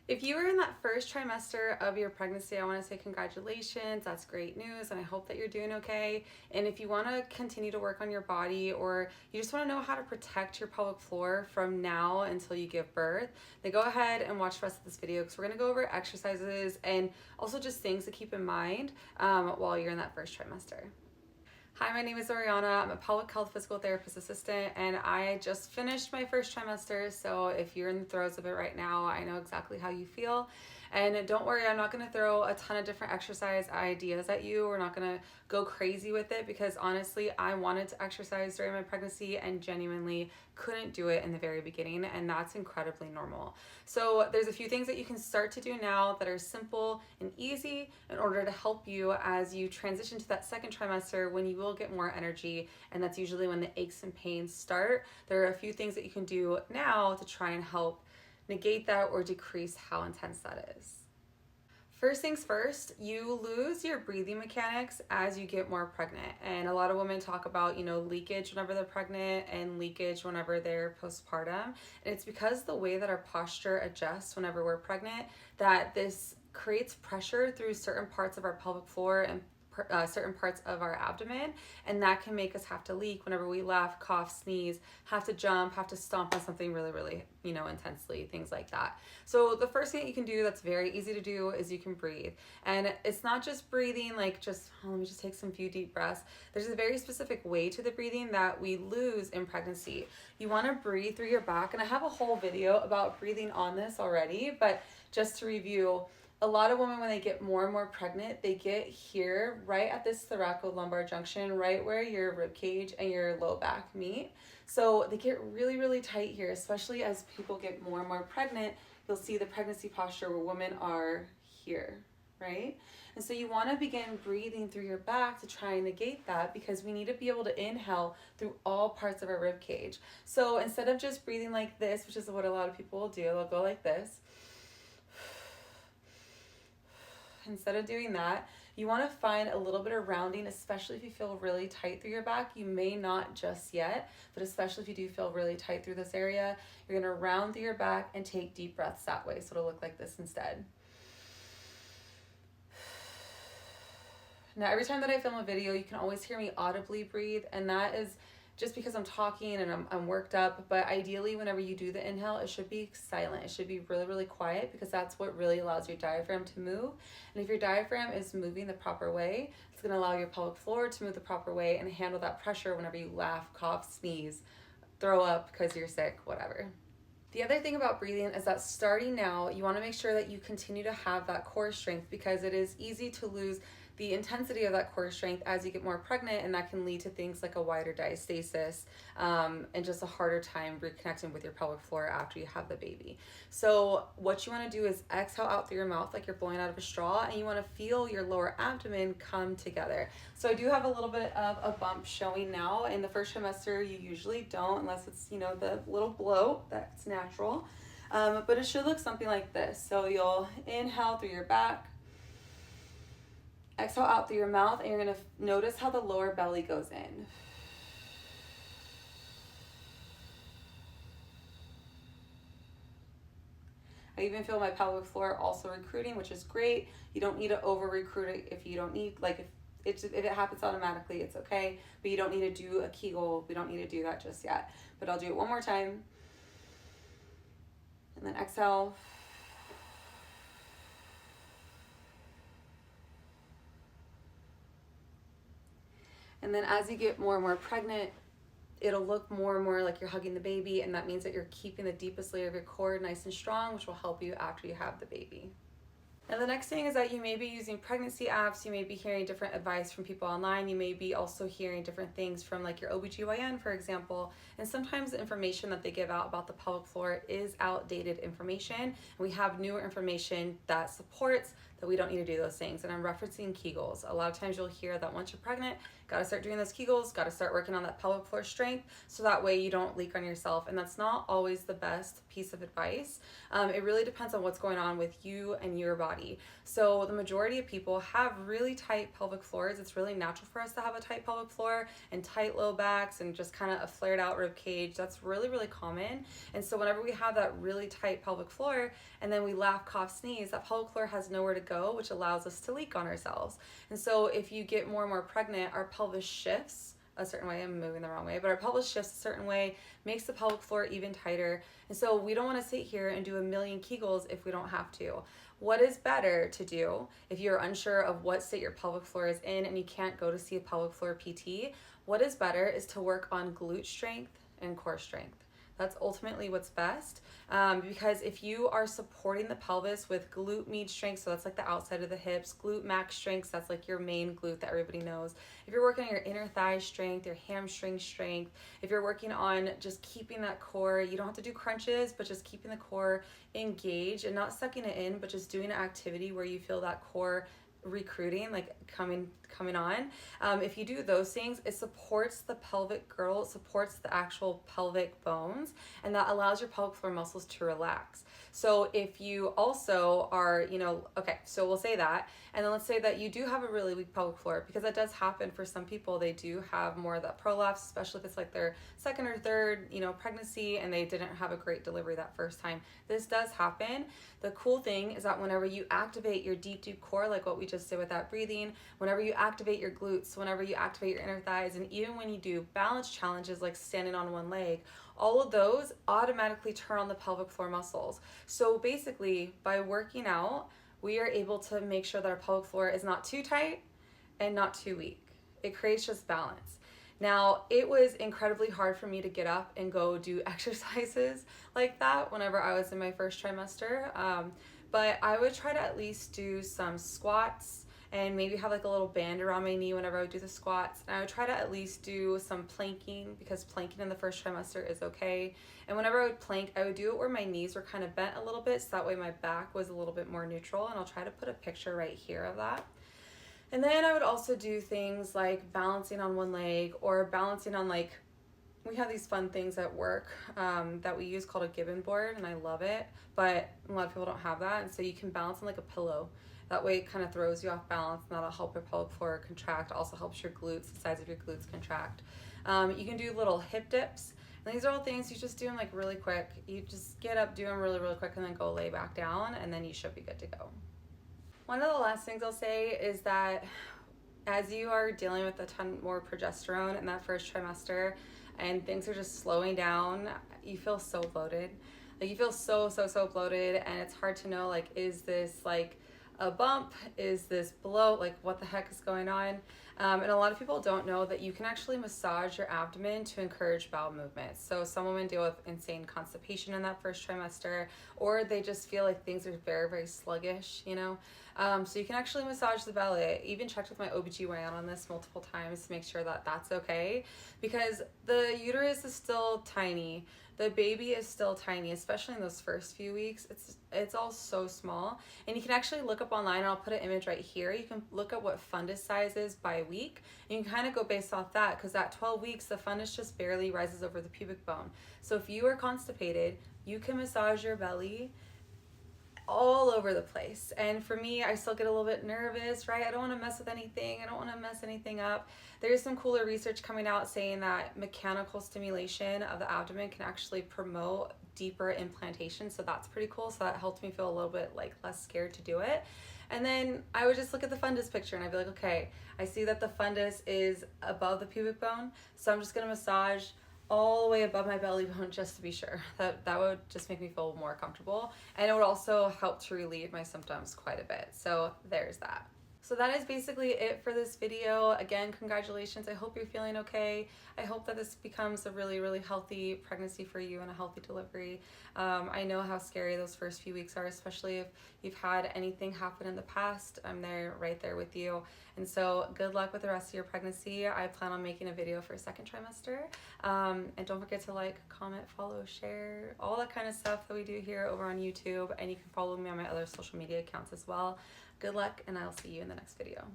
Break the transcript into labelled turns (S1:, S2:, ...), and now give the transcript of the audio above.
S1: If you were in that first trimester of your pregnancy, I want to say congratulations. That's great news, and I hope that you're doing okay. And if you want to continue to work on your body, or you just want to know how to protect your pelvic floor from now until you give birth, then go ahead and watch the rest of this video, because we're going to go over exercises and also just things to keep in mind while you're in that first trimester. Hi, my name is Oriana. I'm a pelvic health physical therapist assistant, and I just finished my first trimester. So if you're in the throes of it right now, I know exactly how you feel. And don't worry, I'm not going to throw a ton of different exercise ideas at you. We're not going to go crazy with it, because honestly, I wanted to exercise during my pregnancy and genuinely couldn't do it in the very beginning, and that's incredibly normal. So there's a few things that you can start to do now that are simple and easy in order to help you as you transition to that second trimester, when you will get more energy, and that's usually when the aches and pains start. There are a few things that you can do now to try and help negate that or decrease how intense that is. First things first, you lose your breathing mechanics as you get more pregnant. And a lot of women talk about, leakage whenever they're pregnant and leakage whenever they're postpartum. And it's because the way that our posture adjusts whenever we're pregnant, that this creates pressure through certain parts of our pelvic floor and certain parts of our abdomen, and that can make us have to leak whenever we laugh, cough, sneeze, have to jump, have to stomp on something really, intensely, things like that. So the first thing that you can do that's very easy to do is you can breathe. And it's not just breathing like let me just take some few deep breaths. There's a very specific way to the breathing that we lose in pregnancy. You want to breathe through your back, and I have a whole video about breathing on this already, but just to review, a lot of women, when they get more and more pregnant, they get here right at this thoracolumbar junction, right where your rib cage and your low back meet. So they get really tight here, especially as people get more and more pregnant. You'll see the pregnancy posture where women are here, right? And so you want to begin breathing through your back to try and negate that, because we need to be able to inhale through all parts of our rib cage. So instead of just breathing like this, which is what a lot of people will do, they'll go like this. Instead of doing that, you want to find a little bit of rounding, especially if you feel really tight through your back. You may not just yet, but especially if you do feel really tight through this area, you're going to round through your back and take deep breaths that way. So it'll look like this instead. Now, every time that I film a video, you can always hear me audibly breathe, and that is just because I'm talking and I'm worked up. But ideally, whenever you do the inhale, it should be silent. It should be really quiet, because that's what really allows your diaphragm to move. And if your diaphragm is moving the proper way, it's going to allow your pelvic floor to move the proper way and handle that pressure whenever you laugh, cough, sneeze, throw up because you're sick, whatever. The other thing about breathing is that starting now, you want to make sure that you continue to have that core strength, because it is easy to lose the intensity of that core strength as you get more pregnant, and that can lead to things like a wider diastasis and just a harder time reconnecting with your pelvic floor after you have the baby. So what you want to do is exhale out through your mouth like you're blowing out of a straw, and you want to feel your lower abdomen come together. So I do have a little bit of a bump showing now. In the first trimester, you usually don't, unless it's, the little bloat, that's natural. But it should look something like this. So you'll inhale through your back, exhale out through your mouth, and you're going to notice how the lower belly goes in. I even feel my pelvic floor also recruiting, which is great. You don't need to over recruit it if you don't need, if it happens automatically, it's okay. But you don't need to do a Kegel. We don't need to do that just yet. But I'll do it one more time. And then exhale. And then as you get more and more pregnant, it'll look more and more like you're hugging the baby, and that means that you're keeping the deepest layer of your core nice and strong, which will help you after you have the baby. Now, the next thing is that you may be using pregnancy apps, you may be hearing different advice from people online, you may be also hearing different things from like your OBGYN, for example, and sometimes the information that they give out about the pelvic floor is outdated information, and we have newer information that supports that we don't need to do those things. And I'm referencing Kegels. A lot of times you'll hear that once you're pregnant, got to start doing those Kegels, got to start working on that pelvic floor strength, so that way you don't leak on yourself. And that's not always the best piece of advice. It really depends on what's going on with you and your body. So the majority of people have really tight pelvic floors. It's really natural for us to have a tight pelvic floor and tight low backs and just kind of a flared out rib cage. That's really, really common. And so whenever we have that really tight pelvic floor and then we laugh, cough, sneeze, that pelvic floor has nowhere to go, which allows us to leak on ourselves. And so if you get more and more pregnant, our pelvis shifts a certain way. I'm moving the wrong way, but our pelvis shifts a certain way, makes the pelvic floor even tighter. And so we don't want to sit here and do a million Kegels if we don't have to. What is better to do if you're unsure of what state your pelvic floor is in and you can't go to see a pelvic floor PT? What is better is to work on glute strength and core strength. That's ultimately what's best, because if you are supporting the pelvis with glute med strength, so that's like the outside of the hips, glute max strength, that's like your main glute that everybody knows. If you're working on your inner thigh strength, your hamstring strength, if you're working on just keeping that core, you don't have to do crunches, but just keeping the core engaged and not sucking it in, but just doing an activity where you feel that core recruiting, like coming on. If you do those things, it supports the pelvic girdle, it supports the actual pelvic bones, and that allows your pelvic floor muscles to relax. So if you also are, okay, so we'll say that, and then let's say that you do have a really weak pelvic floor, because that does happen for some people. They do have more of that prolapse, especially if it's like their second or third, pregnancy, and they didn't have a great delivery that first time. This does happen. The cool thing is that whenever you activate your deep core, like what we just did with that breathing, whenever you activate your glutes, whenever you activate your inner thighs, and even when you do balance challenges like standing on one leg, all of those automatically turn on the pelvic floor muscles. So basically, by working out, we are able to make sure that our pelvic floor is not too tight and not too weak. It creates just balance. Now, it was incredibly hard for me to get up and go do exercises like that whenever I was in my first trimester, but I would try to at least do some squats and maybe have like a little band around my knee whenever I would do the squats. And I would try to at least do some planking, because planking in the first trimester is okay. And whenever I would plank, I would do it where my knees were kind of bent a little bit, so that way my back was a little bit more neutral. And I'll try to put a picture right here of that. And then I would also do things like balancing on one leg, or balancing on, like, we have these fun things at work that we use called a gibbon board, and I love it, but a lot of people don't have that. And so you can balance on like a pillow. That way it kind of throws you off balance, and that'll help your pelvic floor contract. Also helps your glutes, the sides of your glutes contract. You can do little hip dips. And these are all things you just do them like really quick. You just get up, do them really, really quick, and then go lay back down, and then you should be good to go. One of the last things I'll say is that as you are dealing with a ton more progesterone in that first trimester and things are just slowing down, you feel so bloated. Like, you feel so bloated, and it's hard to know, like, is this like a bump? Is this bloat? Like, what the heck is going on? And a lot of people don't know that you can actually massage your abdomen to encourage bowel movements. So some women deal with insane constipation in that first trimester, or they just feel like things are very, very sluggish, So you can actually massage the belly. I even checked with my OBGYN on this multiple times to make sure that that's okay, because the uterus is still tiny. The baby is still tiny, especially in those first few weeks. It's all so small. And you can actually look up online, and I'll put an image right here. You can look at what fundus size is by week, and you can kind of go based off that, because at 12 weeks, the fundus just barely rises over the pubic bone. So if you are constipated, you can massage your belly all over the place. And for me, I still get a little bit nervous, right? I don't want to mess with anything. I don't want to mess anything up. There's some cooler research coming out saying that mechanical stimulation of the abdomen can actually promote deeper implantation. So that's pretty cool. So that helped me feel a little bit like less scared to do it. And then I would just look at the fundus picture, and I'd be like, okay, I see that the fundus is above the pubic bone. So I'm just going to massage all the way above my belly bone just to be sure. That would just make me feel more comfortable, and it would also help to relieve my symptoms quite a bit. So there's that. So that is basically it for this video. Again, congratulations. I hope you're feeling okay. I hope that this becomes a really, really healthy pregnancy for you and a healthy delivery. I know how scary those first few weeks are, especially if you've had anything happen in the past. I'm there, right there with you. And so good luck with the rest of your pregnancy. I plan on making a video for second trimester. And don't forget to like, comment, follow, share, all that kind of stuff that we do here over on YouTube. And you can follow me on my other social media accounts as well. Good luck, and I'll see you in the next video.